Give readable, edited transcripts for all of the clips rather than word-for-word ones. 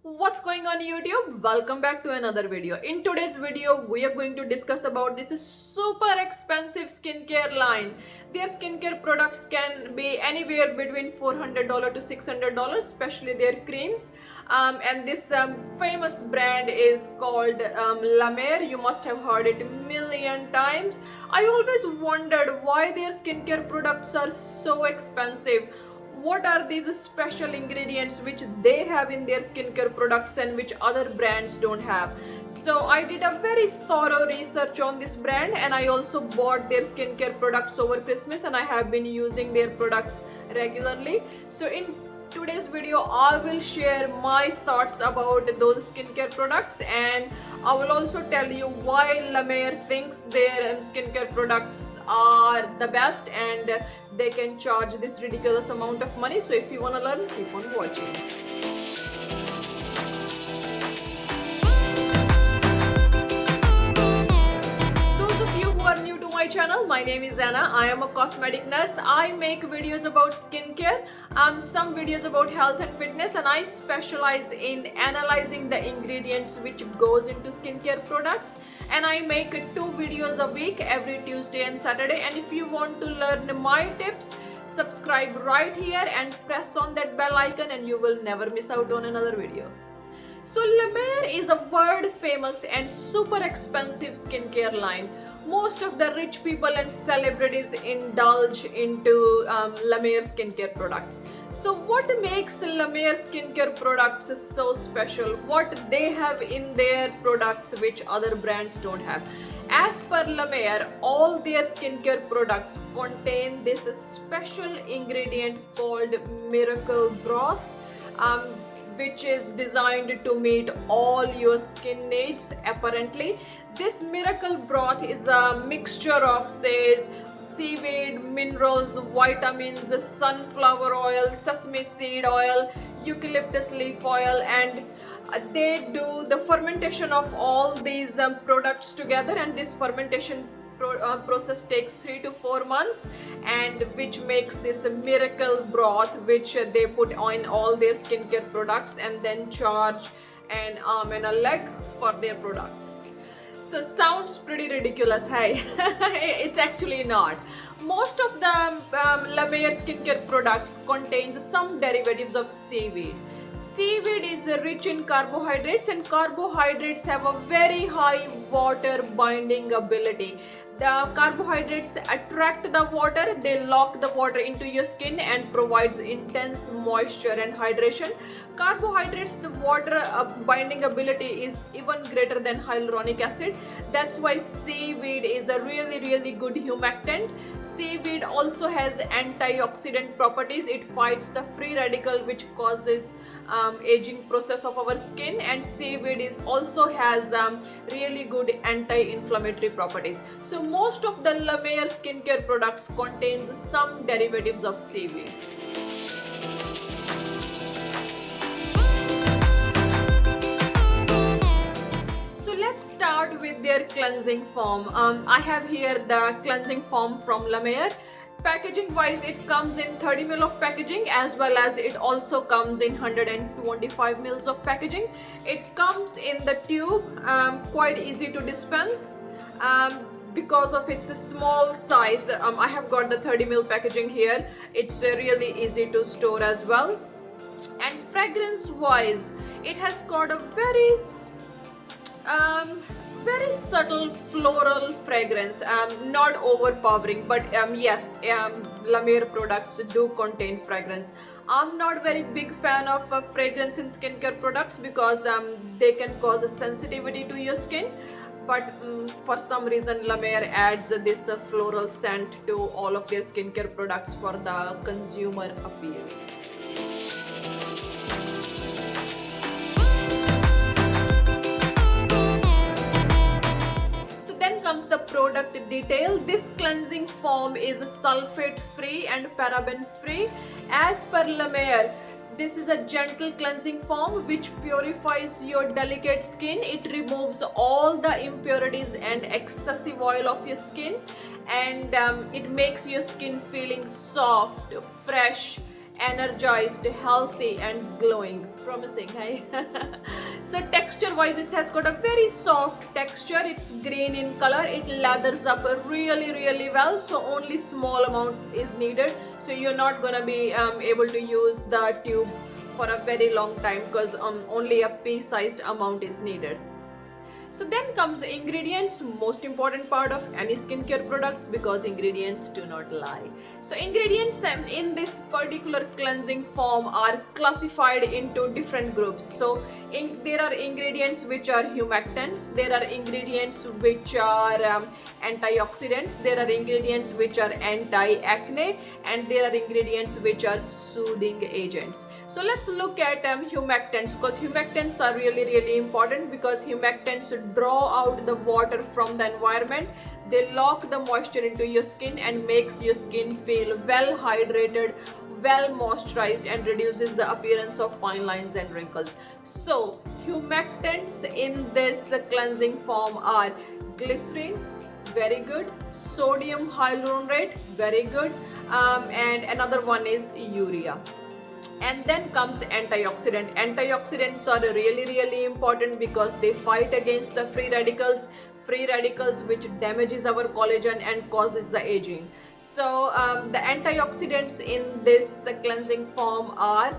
What's going on YouTube? Welcome back to another video. In today's video, we are going to discuss about this super expensive skincare line. Their skincare products can be anywhere between $400 to $600, especially their creams. And this famous brand is called La Mer. You must have heard it a million times. I always wondered why their skincare products are so expensive. What are these special ingredients which they have in their skincare products and which other brands don't have. So I did a very thorough research on this brand, and I also bought their skincare products over Christmas, and I have been using their products regularly. So in today's video I will share my thoughts about those skincare products, and I will also tell you why La Mer thinks their skincare products are the best and they can charge this ridiculous amount of money. So if you want to learn, keep on watching. My channel. My name is Anna. I am a cosmetic nurse. I make videos about skincare, some videos about health and fitness, and I specialize in analyzing the ingredients which goes into skincare products. And I make 2 videos a week, every Tuesday and Saturday. And if you want to learn my tips, subscribe right here and press on that bell icon and you will never miss out on another video. So La Mer is a world famous and super expensive skincare line. Most of the rich people and celebrities indulge into La Mer skincare products. So what makes La Mer skincare products so special? What they have in their products which other brands don't have? As per La Mer, all their skincare products contain this special ingredient called miracle broth. Which is designed to meet all your skin needs. Apparently, this miracle broth is a mixture of, say, seaweed, minerals, vitamins, sunflower oil, sesame seed oil, eucalyptus leaf oil, and they do the fermentation of all these products together, and this fermentation process takes 3 to 4 months, and which makes this miracle broth which they put on all their skincare products and then charge an arm and a leg for their products. So sounds pretty ridiculous, hey? It's actually not. Most of the La Mer skincare products contains some derivatives of seaweed. Seaweed is rich in carbohydrates, and carbohydrates have a very high water binding ability. The carbohydrates attract the water, they lock the water into your skin and provides intense moisture and hydration. Carbohydrates, the water binding ability is even greater than hyaluronic acid. That's why seaweed is a really good humectant. Seaweed also has antioxidant properties. It fights the free radical which causes aging process of our skin, and seaweed is also has really good anti-inflammatory properties. So most of the La Mer skincare products contains some derivatives of seaweed. Let's start with their cleansing foam. I have here the cleansing foam from La Mer. Packaging wise, it comes in 30 ml of packaging, as well as it also comes in 125 ml of packaging. It comes in the tube, quite easy to dispense because of its small size. I have got the 30 ml packaging here. It's really easy to store as well. And fragrance wise, it has got a very subtle floral fragrance, not overpowering, but yes, La Mer products do contain fragrance. I'm not very big fan of fragrance in skincare products because they can cause a sensitivity to your skin, but for some reason La Mer adds this floral scent to all of their skincare products for the consumer appeal. Comes the product detail. This cleansing foam is sulfate free and paraben free. As per La Mer, this is a gentle cleansing foam which purifies your delicate skin. It removes all the impurities and excessive oil of your skin, and it makes your skin feeling soft, fresh, energized, healthy and glowing. Promising, hey? So texture wise, it has got a very soft texture. It's green in color. It lathers up really well, so only small amount is needed. So you're not gonna be able to use the tube for a very long time, because only a pea-sized amount is needed. So then comes ingredients, most important part of any skincare products, because ingredients do not lie. So ingredients in this particular cleansing foam are classified into different groups. So there are ingredients which are humectants, there are ingredients which are antioxidants, there are ingredients which are anti-acne, and there are ingredients which are soothing agents. So let's look at humectants, because humectants are really important, because humectants draw out the water from the environment. They lock the moisture into your skin and makes your skin feel well hydrated, well moisturized, and reduces the appearance of fine lines and wrinkles. So humectants in this cleansing foam are glycerin, very good, sodium hyaluronate, very good, and another one is urea. And then comes antioxidant. Antioxidants are really important, because they fight against the free radicals which damages our collagen and causes the aging. So the antioxidants in this cleansing foam are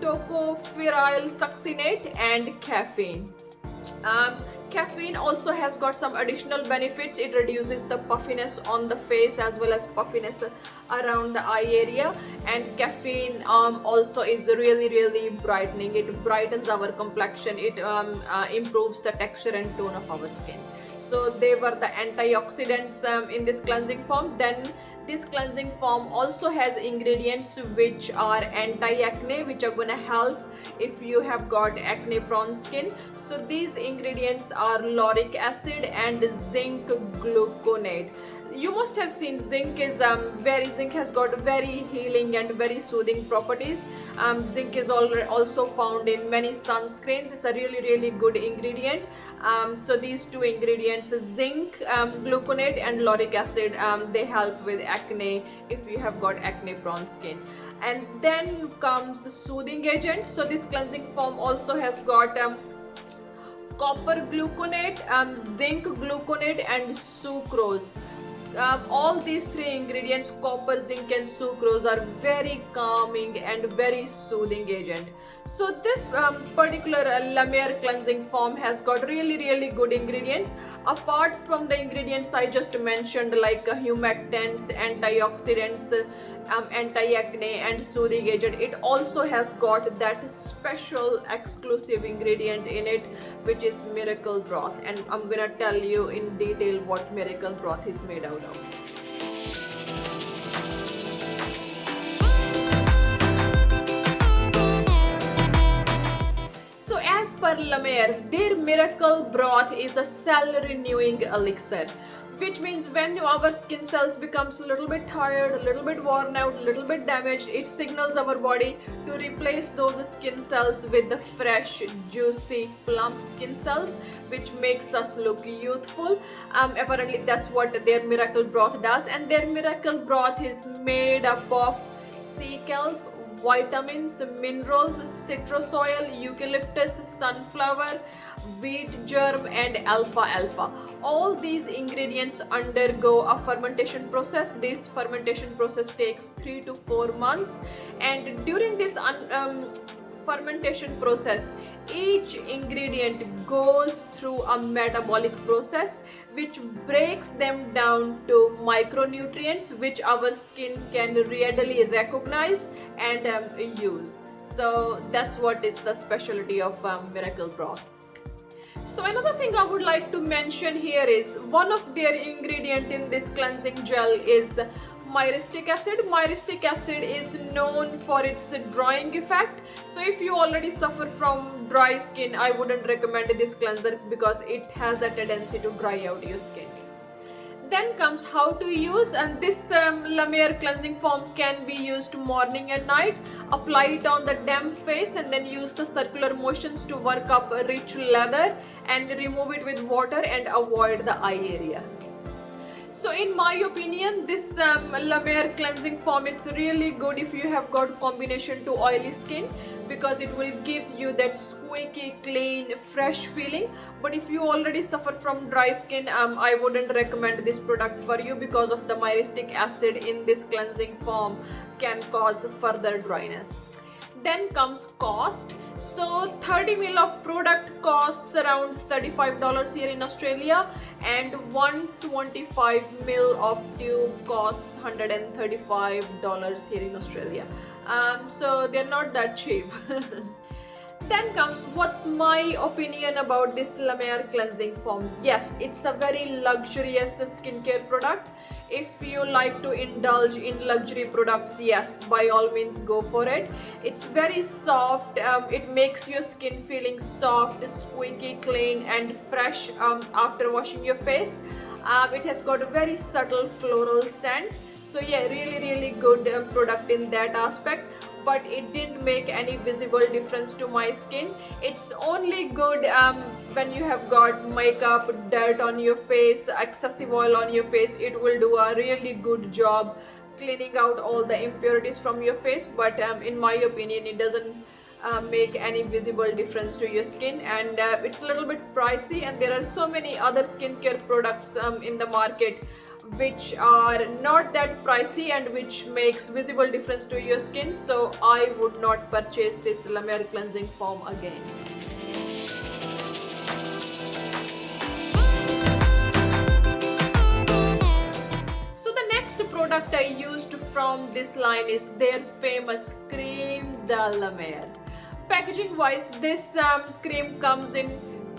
tocopherol succinate and caffeine. Caffeine also has got some additional benefits. It reduces the puffiness on the face as well as puffiness around the eye area, and caffeine also is really brightening. It brightens our complexion. It improves the texture and tone of our skin. So they were the antioxidants in this cleansing foam. Then this cleansing foam also has ingredients which are anti-acne, which are gonna help if you have got acne prone skin. So these ingredients are lauric acid and zinc gluconate. You must have seen zinc has got very healing and very soothing properties. Zinc is also found in many sunscreens. It's a really good ingredient. So these two ingredients, zinc gluconate and lauric acid, they help with acne if you have got acne prone skin. And then comes soothing agent. So this cleansing foam also has got copper gluconate, zinc gluconate and sucrose. All these three ingredients, copper, zinc and sucrose, are very calming and very soothing agent. So this particular La Mer cleansing foam has got really good ingredients. Apart from the ingredients I just mentioned, like humectants, antioxidants, anti-acne and soothing agent, it also has got that special exclusive ingredient in it, which is miracle broth, and I'm gonna tell you in detail what miracle broth is made out of. As per La Mer, their miracle broth is a cell renewing elixir, which means when our skin cells becomes a little bit tired, a little bit worn out, a little bit damaged, it signals our body to replace those skin cells with the fresh, juicy, plump skin cells, which makes us look youthful. Apparently that's what their miracle broth does, and their miracle broth is made up of sea kelp, vitamins, minerals, citrus oil, eucalyptus, sunflower, wheat germ and alfalfa. All these ingredients undergo a fermentation process. This fermentation process takes 3 to 4 months, and during this fermentation process, each ingredient goes through a metabolic process which breaks them down to micronutrients which our skin can readily recognize and use. So that's what is the specialty of miracle broth. So another thing I would like to mention here is one of their ingredient in this cleansing gel is myristic acid. Myristic acid is known for its drying effect. So if you already suffer from dry skin, I wouldn't recommend this cleanser because it has a tendency to dry out your skin. Then comes how to use, and this La Mer cleansing foam can be used morning and night. Apply it on the damp face and then use the circular motions to work up a rich lather and remove it with water and avoid the eye area. So in my opinion, this La Mer cleansing foam is really good if you have got combination to oily skin, because it will give you that squeaky, clean, fresh feeling. But if you already suffer from dry skin, I wouldn't recommend this product for you, because of the myristic acid in this cleansing foam can cause further dryness. Then comes cost. So 30 ml of product costs around $35 here in Australia, and 125 ml of tube costs $135 here in Australia. So they're not that cheap. Then comes what's my opinion about this La Mer cleansing foam. Yes, it's a very luxurious skincare product. If you like to indulge in luxury products, yes, by all means go for it. It's very soft. It makes your skin feeling soft, squeaky, clean and fresh after washing your face. It has got a very subtle floral scent. So yeah, really good product in that aspect, but it didn't make any visible difference to my skin. It's only good when you have got makeup, dirt on your face, excessive oil on your face. It will do a really good job cleaning out all the impurities from your face, but in my opinion it doesn't make any visible difference to your skin, and it's a little bit pricey, and there are so many other skincare products in the market which are not that pricey and which makes visible difference to your skin. So I would not purchase this La Mer cleansing foam again. So the next product I used from this line is their famous Creme Delimit. Packaging wise, this cream comes in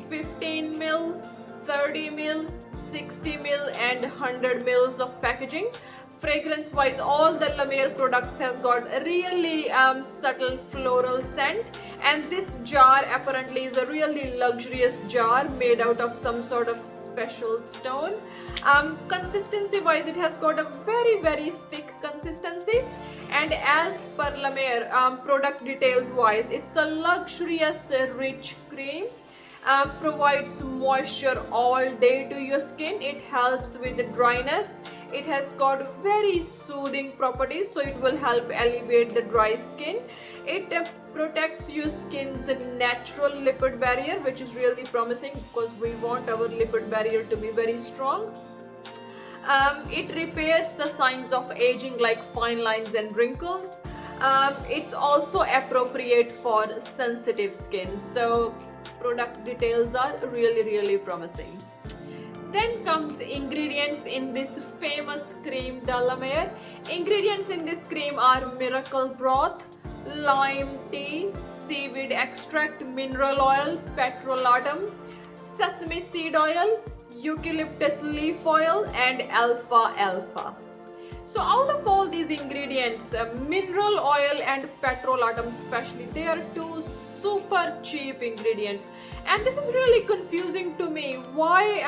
15 ml, 30 ml, 60 ml and 100 ml of packaging. Fragrance wise, all the La Mer products has got a really subtle floral scent, and this jar apparently is a really luxurious jar made out of some sort of special stone. Consistency wise, it has got a very thick consistency, and as per La Mer product details wise, it's a luxurious rich cream. Provides moisture all day to your skin. It helps with the dryness. It has got very soothing properties, so it will help alleviate the dry skin. It protects your skin's natural lipid barrier, which is really promising because we want our lipid barrier to be very strong. It repairs the signs of aging like fine lines and wrinkles. It's also appropriate for sensitive skin. So product details are really promising. Then comes ingredients in this famous Creme Delimit. Ingredients in this cream are miracle broth, lime tea, seaweed extract, mineral oil, petrolatum, sesame seed oil, eucalyptus leaf oil and alfalfa. So out of all these ingredients, mineral oil and petrolatum especially, they are two super cheap ingredients, and this is really confusing to me. Why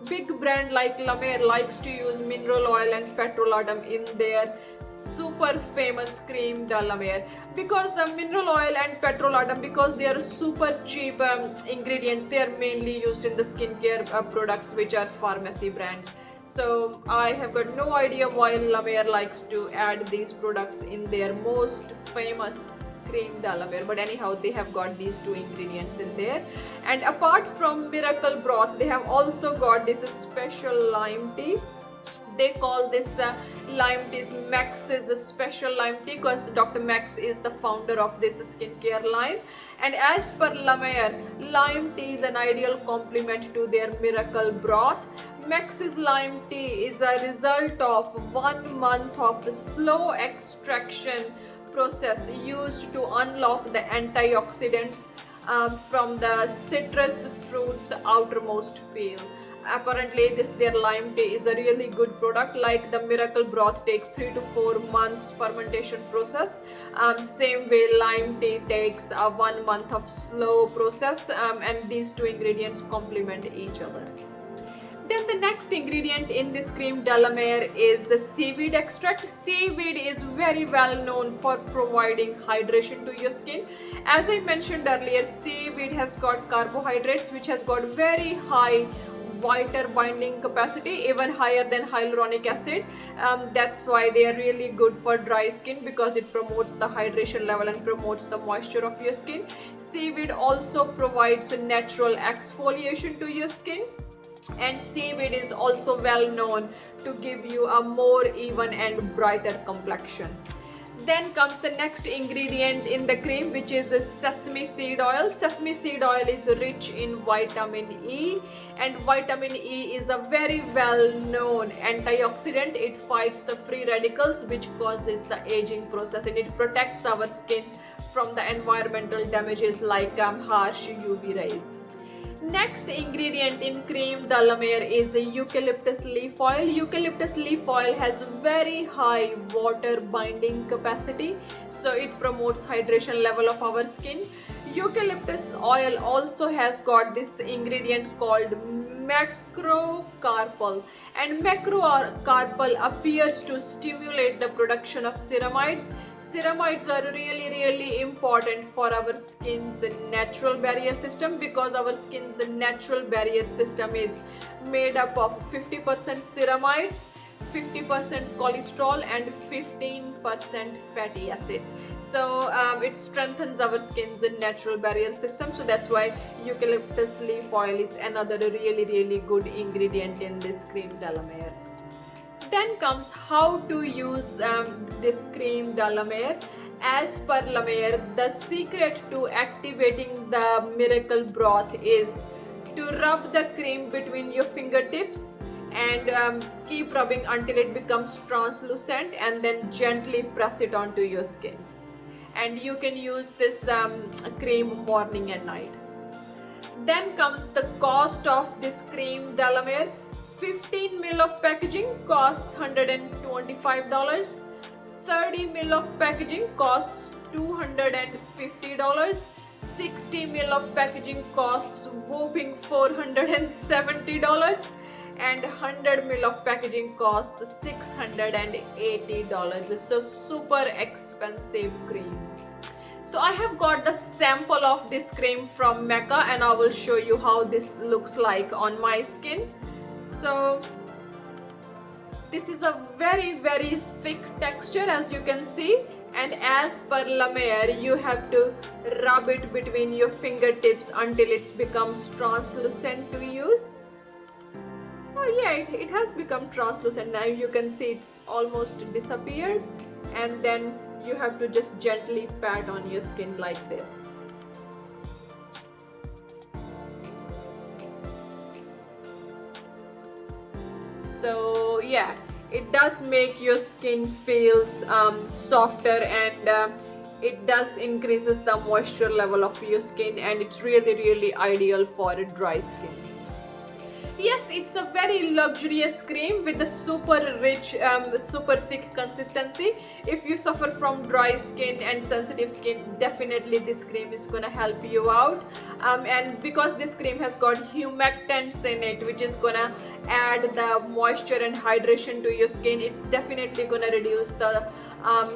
big brand like La Mer likes to use mineral oil and petrolatum in their super famous Creme Delimit? Because the mineral oil and petrolatum, because they are super cheap ingredients, they are mainly used in the skincare products which are pharmacy brands. So I have got no idea why La Mer likes to add these products in their most famous Creme Delimit, but anyhow they have got these two ingredients in there. And apart from miracle broth, they have also got this special lime tea. They call this lime tea Max's special lime tea, because Dr. Max is the founder of this skincare line. And as per La Mer, lime tea is an ideal complement to their miracle broth. Max's lime tea is a result of 1 month of slow extraction process used to unlock the antioxidants from the citrus fruit's outermost peel. Apparently their lime tea is a really good product. Like the miracle broth takes 3 to 4 months fermentation process, same way lime tea takes 1 month of slow process, and these two ingredients complement each other. Then the next ingredient in this Creme Delimit is the seaweed extract. Seaweed is very well known for providing hydration to your skin. As I mentioned earlier, seaweed has got carbohydrates which has got very high whiter binding capacity, even higher than hyaluronic acid. That's why they are really good for dry skin, because it promotes the hydration level and promotes the moisture of your skin. Seaweed also provides a natural exfoliation to your skin, and seaweed is also well known to give you a more even and brighter complexion. Then comes the next ingredient in the cream, which is sesame seed oil. Sesame seed oil is rich in vitamin E, and vitamin E is a very well known antioxidant. It fights the free radicals, which causes the aging process, and it protects our skin from the environmental damages like harsh UV rays. Next ingredient in Creme Delimit is eucalyptus leaf oil. Eucalyptus leaf oil has very high water binding capacity, so it promotes hydration level of our skin. Eucalyptus oil also has got this ingredient called macrocarpal, and macrocarpal appears to stimulate the production of ceramides. Ceramides are really important for our skin's natural barrier system, because our skin's natural barrier system is made up of 50% ceramides, 50% cholesterol, and 15% fatty acids. So it strengthens our skin's natural barrier system. So that's why eucalyptus leaf oil is another really good ingredient in this Creme Delimit. Then comes how to use this Creme Delimit. As per Lemire, the secret to activating the miracle broth is to rub the cream between your fingertips and keep rubbing until it becomes translucent, and then gently press it onto your skin. And you can use this cream morning and night. Then comes the cost of this Creme Delimit. 15 ml of packaging costs $125. 30 ml of packaging costs $250. 60 ml of packaging costs whopping $470, and 100 ml of packaging costs $680. So super expensive cream. So I have got the sample of this cream from Mecca, and I will show you how this looks like on my skin. So this is a very thick texture, as you can see, and as per Lemire, you have to rub it between your fingertips until it becomes translucent to use. Oh yeah, it has become translucent. Now you can see it's almost disappeared, and then you have to just gently pat on your skin like this. So yeah, it does make your skin feels softer, and it does increases the moisture level of your skin, and it's really ideal for a dry skin. Yes, it's a very luxurious cream with a super rich, super thick consistency. If you suffer from dry skin and sensitive skin, definitely this cream is gonna help you out. And because this cream has got humectants in it, which is gonna add the moisture and hydration to your skin, it's definitely gonna reduce the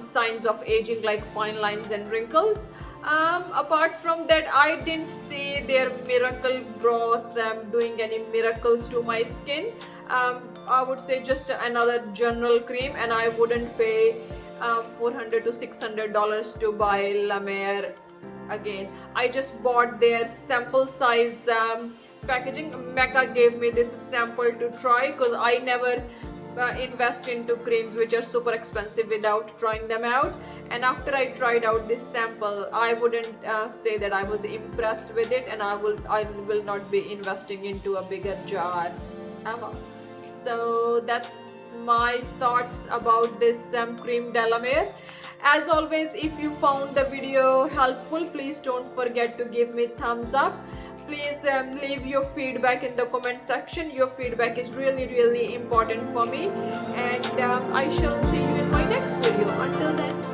signs of aging like fine lines and wrinkles. Apart from that, I didn't see their miracle broth doing any miracles to my skin. I would say just another general cream, and I wouldn't pay $400 to $600 to buy Lemire again. I just bought their sample size packaging. Mecca gave me this sample to try, because I never invest into creams which are super expensive without trying them out. And after I tried out this sample, I wouldn't say that I was impressed with it, and I will not be investing into a bigger jar ever. So that's my thoughts about this Creme Delimit. As always, if you found the video helpful, please don't forget to give me thumbs up. Please leave your feedback in the comment section. Your feedback is really important for me, and I shall see you in my next video. Until then,